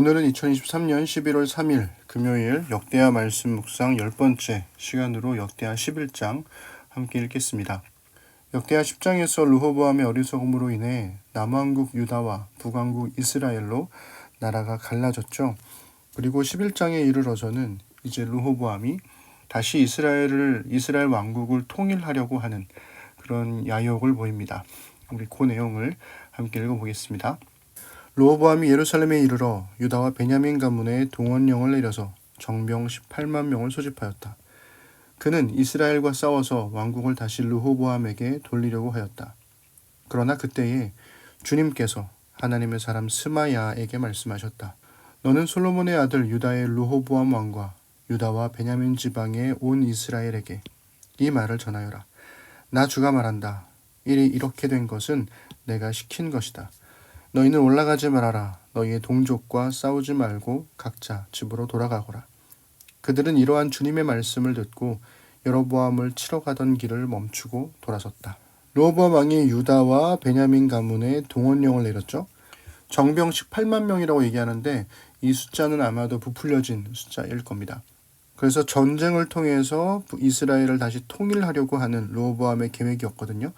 오늘은 2023년 11월 3일 금요일 역대하 말씀 묵상 10번째 시간으로 역대하 11장 함께 읽겠습니다. 역대하 10장에서 르호보암의 어리석음으로 인해 남왕국 유다와 북왕국 이스라엘로 나라가 갈라졌죠. 그리고 11장에 이르러서는 이제 르호보암이 다시 이스라엘 왕국을 통일하려고 하는 그런 야욕을 보입니다. 우리 그 내용을 함께 읽어보겠습니다. 르호보암이 예루살렘에 이르러 유다와 베냐민 가문에 동원령을 내려서 정병 18만 명을 소집하였다. 그는 이스라엘과 싸워서 왕국을 다시 르호보암에게 돌리려고 하였다. 그러나 그때에 주님께서 하나님의 사람 스마야에게 말씀하셨다. 너는 솔로몬의 아들 유다의 르호보암 왕과 유다와 베냐민 지방의 온 이스라엘에게 이 말을 전하여라. 나 주가 말한다. 일이 이렇게 된 것은 내가 시킨 것이다. 너희는 올라가지 말아라. 너희의 동족과 싸우지 말고 각자 집으로 돌아가거라. 그들은 이러한 주님의 말씀을 듣고 여로보암을 치러 가던 길을 멈추고 돌아섰다. 르호보암 왕이 유다와 베냐민 가문에 동원령을 내렸죠. 정병 18만 명이라고 얘기하는데 이 숫자는 아마도 부풀려진 숫자일 겁니다. 그래서 전쟁을 통해서 이스라엘을 다시 통일하려고 하는 르호보암의 계획이었거든요.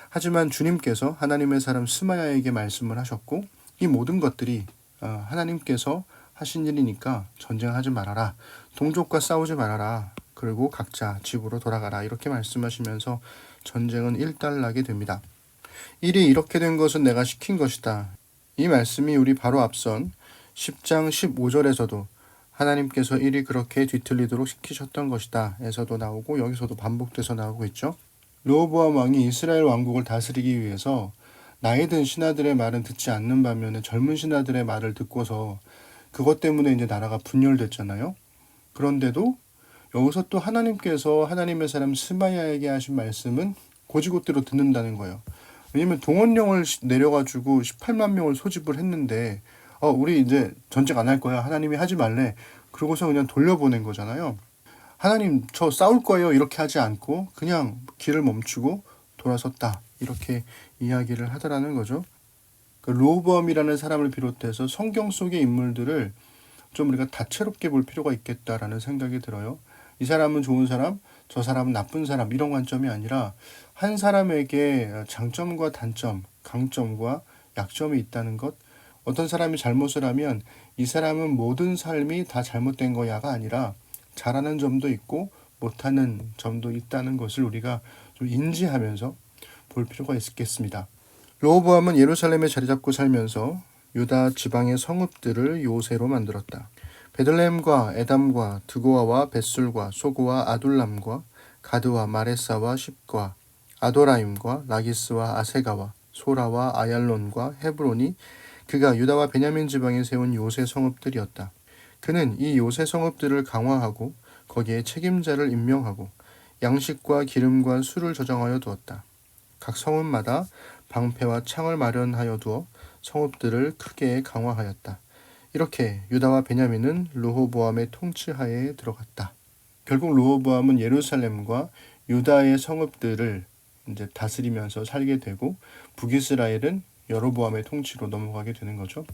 하지만 주님께서 하나님의 사람 스마야에게 말씀을 하셨고 이 모든 것들이 하나님께서 하신 일이니까 전쟁하지 말아라. 동족과 싸우지 말아라. 그리고 각자 집으로 돌아가라. 이렇게 말씀하시면서 전쟁은 일단락이 됩니다. 일이 이렇게 된 것은 내가 시킨 것이다. 이 말씀이 우리 바로 앞선 10장 15절에서도 하나님께서 일이 그렇게 뒤틀리도록 시키셨던 것이다. 에서도 나오고 여기서도 반복돼서 나오고 있죠. 르호보암 왕이 이스라엘 왕국을 다스리기 위해서 나이 든 신하들의 말은 듣지 않는 반면에 젊은 신하들의 말을 듣고서 그것 때문에 이제 나라가 분열됐잖아요. 그런데도 여기서 또 하나님께서 하나님의 사람 스마야에게 하신 말씀은 고지고대로 듣는다는 거예요. 왜냐면 동원령을 내려가지고 18만 명을 소집을 했는데 우리 이제 전쟁 안 할 거야. 하나님이 하지 말래. 그러고서 그냥 돌려보낸 거잖아요. 하나님 저 싸울 거예요 이렇게 하지 않고 그냥 길을 멈추고 돌아섰다 이렇게 이야기를 하더라는 거죠. 그 르호보암이라는 사람을 비롯해서 성경 속의 인물들을 좀 우리가 다채롭게 볼 필요가 있겠다라는 생각이 들어요. 이 사람은 좋은 사람, 저 사람은 나쁜 사람 이런 관점이 아니라 한 사람에게 장점과 단점, 강점과 약점이 있다는 것. 어떤 사람이 잘못을 하면 이 사람은 모든 삶이 다 잘못된 거야가 아니라 잘하는 점도 있고 못하는 점도 있다는 것을 우리가 좀 인지하면서 볼 필요가 있겠습니다. 르호보암은 예루살렘에 자리 잡고 살면서 유다 지방의 성읍들을 요새로 만들었다. 베들레헴과 에담과 드고아와 벳술과 소고와 아둘람과 가드와 마레사와 십과 아도라임과 라기스와 아세가와 소라와 아얄론과 헤브론이 그가 유다와 베냐민 지방에 세운 요새 성읍들이었다. 그는 이 요새 성읍들을 강화하고 거기에 책임자를 임명하고 양식과 기름과 술을 저장하여 두었다. 각 성읍마다 방패와 창을 마련하여 두어 성읍들을 크게 강화하였다. 이렇게 유다와 베냐민은 르호보암의 통치하에 들어갔다. 결국 르호보암은 예루살렘과 유다의 성읍들을 이제 다스리면서 살게 되고 북이스라엘은 여로보암의 통치로 넘어가게 되는 거죠.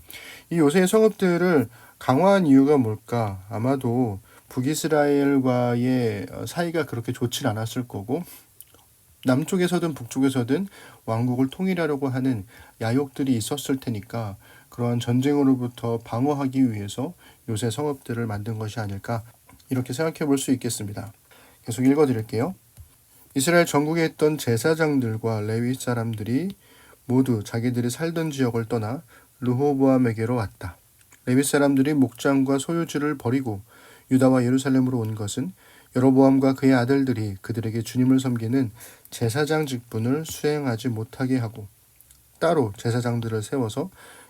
이 요새의 성읍들을 강화한 이유가 뭘까? 아마도 북이스라엘과의 사이가 그렇게 좋지 않았을 거고 남쪽에서든 북쪽에서든 왕국을 통일하려고 하는 야욕들이 있었을 테니까 그러한 전쟁으로부터 방어하기 위해서 요새 성읍들을 만든 것이 아닐까 이렇게 생각해 볼 수 있겠습니다. 계속 읽어드릴게요. 이스라엘 전국에 있던 제사장들과 레위 사람들이 모두 자기들이 살던 지역을 떠나 르호보암에게로 왔다. 레위 사람들이 목장과 소유지를 버리고 유다와 예루살렘으로 온 것은 여로보암과 그의 아들들이 그들에게 주님을 섬기는 제사장 직분을 수행하지 못하게 하고 따로 제사장들을 세워서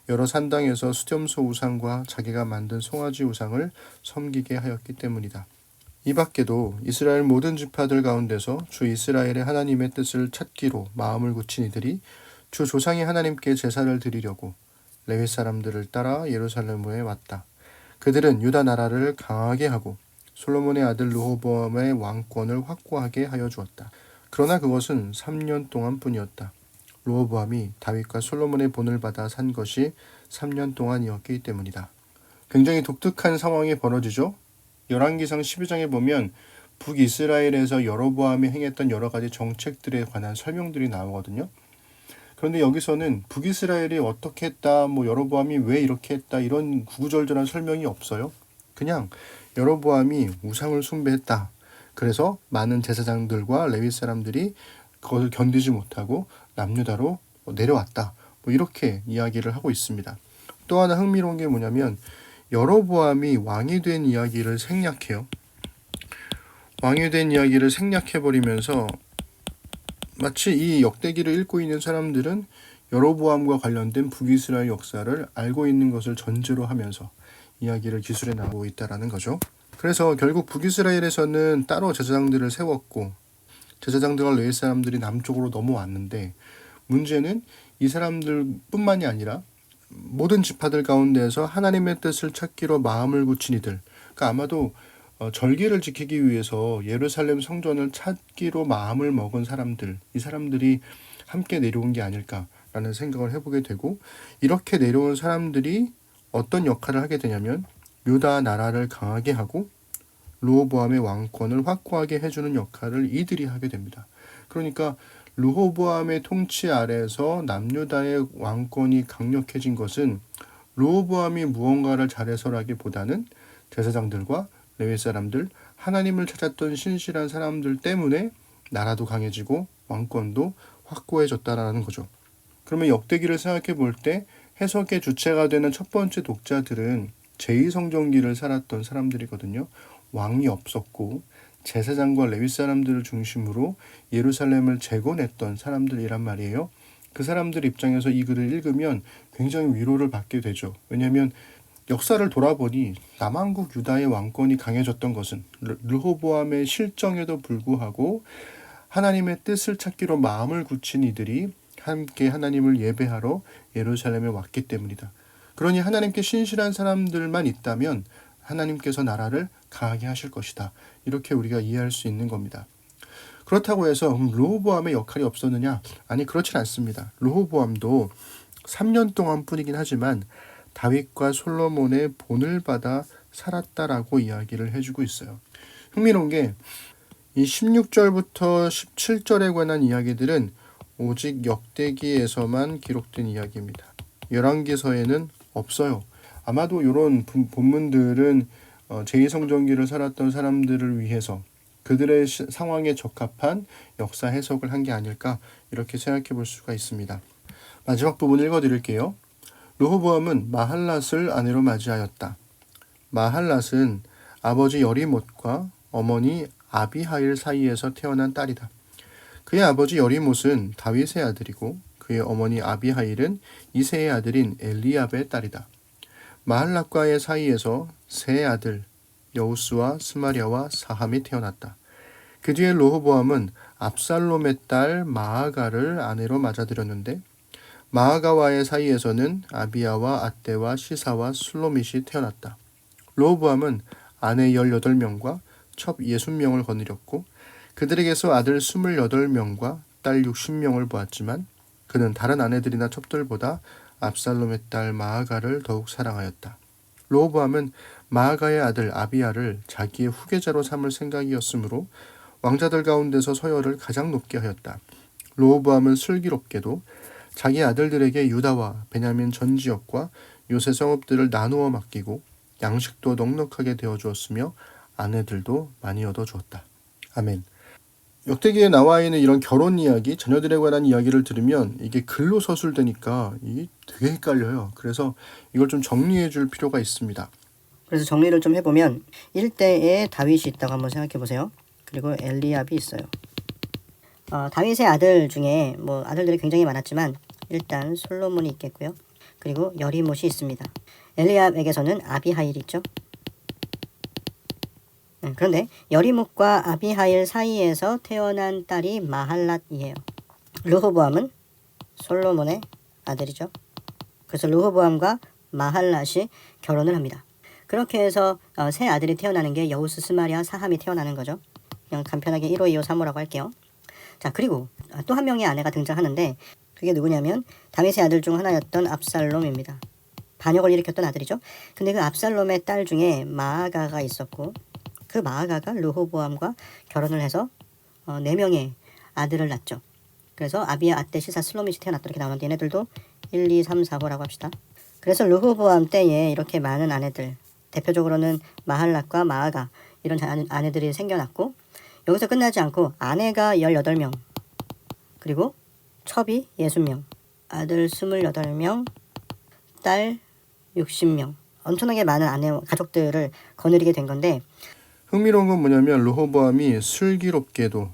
여러 산당에서 수렴소 우상과 자기가 만든 송아지 우상을 섬기게 하였기 때문이다. 이 밖에도 이스라엘 모든 지파들 가운데서 주 이스라엘의 하나님의 뜻을 찾기로 마음을 굳힌 이들이 주 조상의 하나님께 제사를 드리려고 레위 사람들을 따라 예루살렘에 왔다. 그들은 유다 나라를 강하게 하고 솔로몬의 아들 르호보암의 왕권을 확고하게 하여 주었다. 그러나 그것은 3년 동안뿐이었다. 르호보암이 다윗과 솔로몬의 본을 받아 산 것이 3년 동안이었기 때문이다. 굉장히 독특한 상황이 벌어지죠. 열왕기상 12장에 보면 북이스라엘에서 여로보암이 행했던 여러 가지 정책들에 관한 설명들이 나오거든요. 그런데 여기서는 북이스라엘이 어떻게 했다, 여로보암이 왜 이렇게 했다, 이런 구구절절한 설명이 없어요. 그냥 여로보암이 우상을 숭배했다. 그래서 많은 제사장들과 레위 사람들이 그것을 견디지 못하고 남유다로 내려왔다. 이렇게 이야기를 하고 있습니다. 또 하나 흥미로운 게 뭐냐면 여로보암이 왕이 된 이야기를 생략해요. 왕이 된 이야기를 생략해버리면서 마치 이 역대기를 읽고 있는 사람들은 여로보암과 관련된 북이스라엘 역사를 알고 있는 것을 전제로 하면서 이야기를 기술해 나가고 있다는 거죠. 그래서 결국 북이스라엘에서는 따로 제사장들을 세웠고 제사장들과 레위 사람들이 남쪽으로 넘어왔는데 문제는 이 사람들뿐만이 아니라 모든 지파들 가운데서 하나님의 뜻을 찾기로 마음을 굳힌 이들, 그러니까 아마도 절기를 지키기 위해서 예루살렘 성전을 찾기로 마음을 먹은 사람들, 이 사람들이 함께 내려온 게 아닐까라는 생각을 해보게 되고, 이렇게 내려온 사람들이 어떤 역할을 하게 되냐면 유다 나라를 강하게 하고 르호보암의 왕권을 확고하게 해주는 역할을 이들이 하게 됩니다. 그러니까 르호보암의 통치 아래에서 남유다의 왕권이 강력해진 것은 르호보암이 무언가를 잘해서라기보다는 제사장들과 레위 사람들, 하나님을 찾았던 신실한 사람들 때문에 나라도 강해지고 왕권도 확고해졌다라는 거죠. 그러면 역대기를 생각해 볼 때 해석의 주체가 되는 첫 번째 독자들은 제2성전기를 살았던 사람들이거든요. 왕이 없었고 제사장과 레위 사람들을 중심으로 예루살렘을 재건했던 사람들이란 말이에요. 그 사람들 입장에서 이 글을 읽으면 굉장히 위로를 받게 되죠. 왜냐하면 역사를 돌아보니 남한국 유다의 왕권이 강해졌던 것은 르호보암의 실정에도 불구하고 하나님의 뜻을 찾기로 마음을 굳힌 이들이 함께 하나님을 예배하러 예루살렘에 왔기 때문이다. 그러니 하나님께 신실한 사람들만 있다면 하나님께서 나라를 강하게 하실 것이다. 이렇게 우리가 이해할 수 있는 겁니다. 그렇다고 해서 르호보암의 역할이 없었느냐? 아니, 그렇진 않습니다. 르호보암도 3년 동안 뿐이긴 하지만 다윗과 솔로몬의 본을 받아 살았다라고 이야기를 해주고 있어요. 흥미로운 게 이 16절부터 17절에 관한 이야기들은 오직 역대기에서만 기록된 이야기입니다. 열왕기서에는 없어요. 아마도 이런 본문들은 제2성전기를 살았던 사람들을 위해서 그들의 상황에 적합한 역사 해석을 한 게 아닐까 이렇게 생각해 볼 수가 있습니다. 마지막 부분 읽어드릴게요. 르호보암은 마할랏을 아내로 맞이하였다. 마할랏은 아버지 여리못과 어머니 아비하일 사이에서 태어난 딸이다. 그의 아버지 여리못은 다윗의 아들이고 그의 어머니 아비하일은 이새의 아들인 엘리압의 딸이다. 마할랏과의 사이에서 세 아들 여우스와 스마랴와 사함이 태어났다. 그 뒤에 르호보암은 압살롬의 딸 마아가를 아내로 맞아들였는데 마아가와의 사이에서는 아비야와 아떼와 시사와 슬로밋이 태어났다. 르호보암은 아내 18명과 첩 60명을 거느렸고 그들에게서 아들 28명과 딸 60명을 보았지만 그는 다른 아내들이나 첩들보다 압살롬의 딸 마아가를 더욱 사랑하였다. 르호보암은 마아가의 아들 아비야를 자기의 후계자로 삼을 생각이었으므로 왕자들 가운데서 서열을 가장 높게 하였다. 르호보암은 슬기롭게도 자기 아들들에게 유다와 베냐민 전 지역과 요새 성읍들을 나누어 맡기고 양식도 넉넉하게 되어 주었으며 아내들도 많이 얻어 주었다. 아멘. 역대기에 나와 있는 이런 결혼 이야기, 자녀들에 관한 이야기를 들으면 이게 글로 서술되니까 이게 되게 헷갈려요. 그래서 이걸 좀 정리해 줄 필요가 있습니다. 그래서 정리를 좀 해보면 1대에 다윗이 있다고 한번 생각해 보세요. 그리고 엘리압이 있어요. 다윗의 아들 중에 아들들이 굉장히 많았지만 일단 솔로몬이 있겠고요. 그리고 여리못이 있습니다. 엘리압에게서는 아비하일이 있죠. 그런데 여리못과 아비하일 사이에서 태어난 딸이 마할랏이에요. 르호보암은 솔로몬의 아들이죠. 그래서 르호보암과 마할랏이 결혼을 합니다. 그렇게 해서 세 아들이 태어나는 게 여우스, 스마랴, 사함이 태어나는 거죠. 그냥 간편하게 1호, 2호, 3호라고 할게요. 자, 그리고 또 한 명의 아내가 등장하는데 그게 누구냐면 다윗의 아들 중 하나였던 압살롬입니다. 반역을 일으켰던 아들이죠. 근데 그 압살롬의 딸 중에 마아가가 있었고 그 마아가가 르호보암과 결혼을 해서 4명의 아들을 낳죠. 그래서 아비야, 아떼, 시사, 슬로밋이 태어났다 이렇게 나오는데 얘네들도 1, 2, 3, 4호라고 합시다. 그래서 르호보암 때에 이렇게 많은 아내들, 대표적으로는 마할랏과 마아가 이런 아내들이 생겨났고 여기서 끝나지 않고 아내가 18명 그리고 첩이 60명, 아들 28명, 딸 60명 엄청나게 많은 아내 가족들을 거느리게 된 건데 흥미로운 건 뭐냐면 르호보암이 슬기롭게도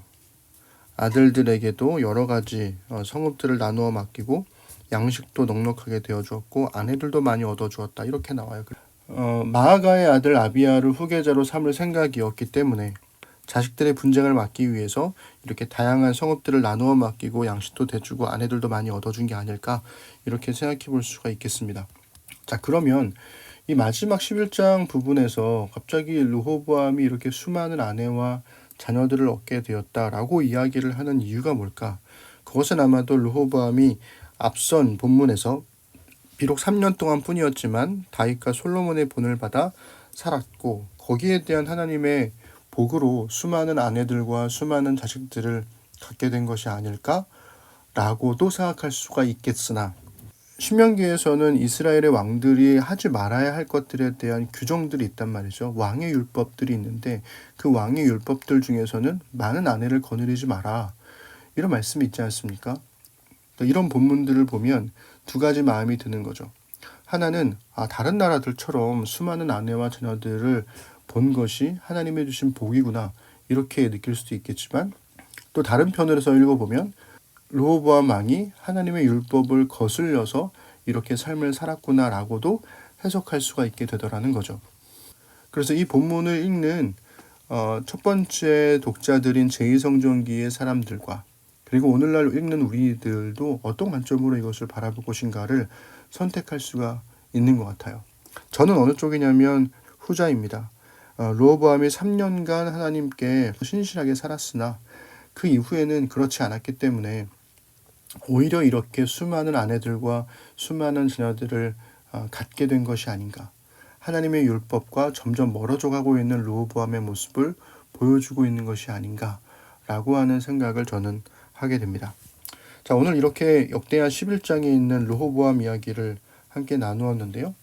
아들들에게도 여러 가지 성읍들을 나누어 맡기고 양식도 넉넉하게 되어 주었고 아내들도 많이 얻어 주었다 이렇게 나와요. 마아가의 아들 아비야를 후계자로 삼을 생각이었기 때문에 자식들의 분쟁을 막기 위해서 이렇게 다양한 성읍들을 나누어 맡기고 양식도 대주고 아내들도 많이 얻어준 게 아닐까 이렇게 생각해 볼 수가 있겠습니다. 자, 그러면 이 마지막 11장 부분에서 갑자기 르호보암이 이렇게 수많은 아내와 자녀들을 얻게 되었다라고 이야기를 하는 이유가 뭘까? 그것은 아마도 르호보암이 앞선 본문에서 비록 3년 동안 뿐이었지만 다윗과 솔로몬의 본을 받아 살았고 거기에 대한 하나님의 복으로 수많은 아내들과 수많은 자식들을 갖게 된 것이 아닐까라고도 생각할 수가 있겠으나 신명기에서는 이스라엘의 왕들이 하지 말아야 할 것들에 대한 규정들이 있단 말이죠. 왕의 율법들이 있는데 그 왕의 율법들 중에서는 많은 아내를 거느리지 마라 이런 말씀이 있지 않습니까? 이런 본문들을 보면 두 가지 마음이 드는 거죠. 하나는 다른 나라들처럼 수많은 아내와 자녀들을 본 것이 하나님의 주신 복이구나 이렇게 느낄 수도 있겠지만 또 다른 편으로서 읽어보면 르호보암 왕이 하나님의 율법을 거슬려서 이렇게 삶을 살았구나라고도 해석할 수가 있게 되더라는 거죠. 그래서 이 본문을 읽는 첫 번째 독자들인 제2성전기의 사람들과 그리고 오늘날 읽는 우리들도 어떤 관점으로 이것을 바라볼 것인가를 선택할 수가 있는 것 같아요. 저는 어느 쪽이냐면 후자입니다. 르호보암이 3년간 하나님께 신실하게 살았으나 그 이후에는 그렇지 않았기 때문에 오히려 이렇게 수많은 아내들과 수많은 자녀들을 갖게 된 것이 아닌가. 하나님의 율법과 점점 멀어져 가고 있는 르호보암의 모습을 보여주고 있는 것이 아닌가라고 하는 생각을 저는 하게 됩니다. 자, 오늘 이렇게 역대하 11장에 있는 르호보암 이야기를 함께 나누었는데요.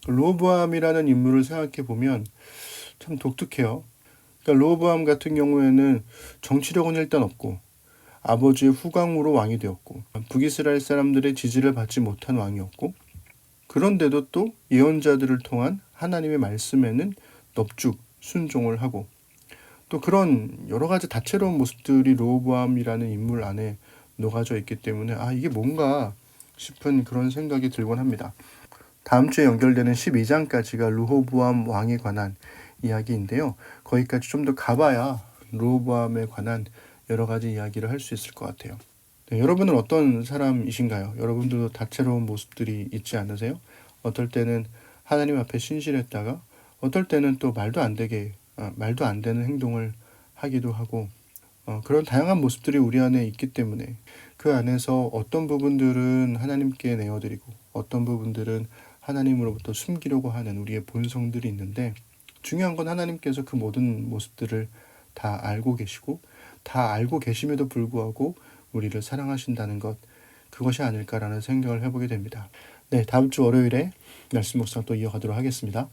르호보암이라는 인물을 생각해 보면 참 독특해요. 그러니까 르호보암 같은 경우에는 정치력은 일단 없고 아버지의 후광으로 왕이 되었고 북이스라엘 사람들의 지지를 받지 못한 왕이었고 그런데도 또 예언자들을 통한 하나님의 말씀에는 넙죽 순종을 하고 또 그런 여러 가지 다채로운 모습들이 르호보암이라는 인물 안에 녹아져 있기 때문에 이게 뭔가 싶은 그런 생각이 들곤 합니다. 다음 주에 연결되는 12장까지가 르호보암 왕에 관한 이야기인데요. 거기까지 좀 더 가봐야 르호보암에 관한 여러 가지 이야기를 할 수 있을 것 같아요. 네, 여러분은 어떤 사람이신가요? 여러분들도 다채로운 모습들이 있지 않으세요? 어떨 때는 하나님 앞에 신실했다가 어떨 때는 또 말도 안 되는 행동을 하기도 하고 그런 다양한 모습들이 우리 안에 있기 때문에 그 안에서 어떤 부분들은 하나님께 내어드리고 어떤 부분들은 하나님으로부터 숨기려고 하는 우리의 본성들이 있는데 중요한 건 하나님께서 그 모든 모습들을 다 알고 계시고 다 알고 계심에도 불구하고 우리를 사랑하신다는 것 그것이 아닐까라는 생각을 해보게 됩니다. 네, 다음 주 월요일에 말씀 묵상 또 이어가도록 하겠습니다.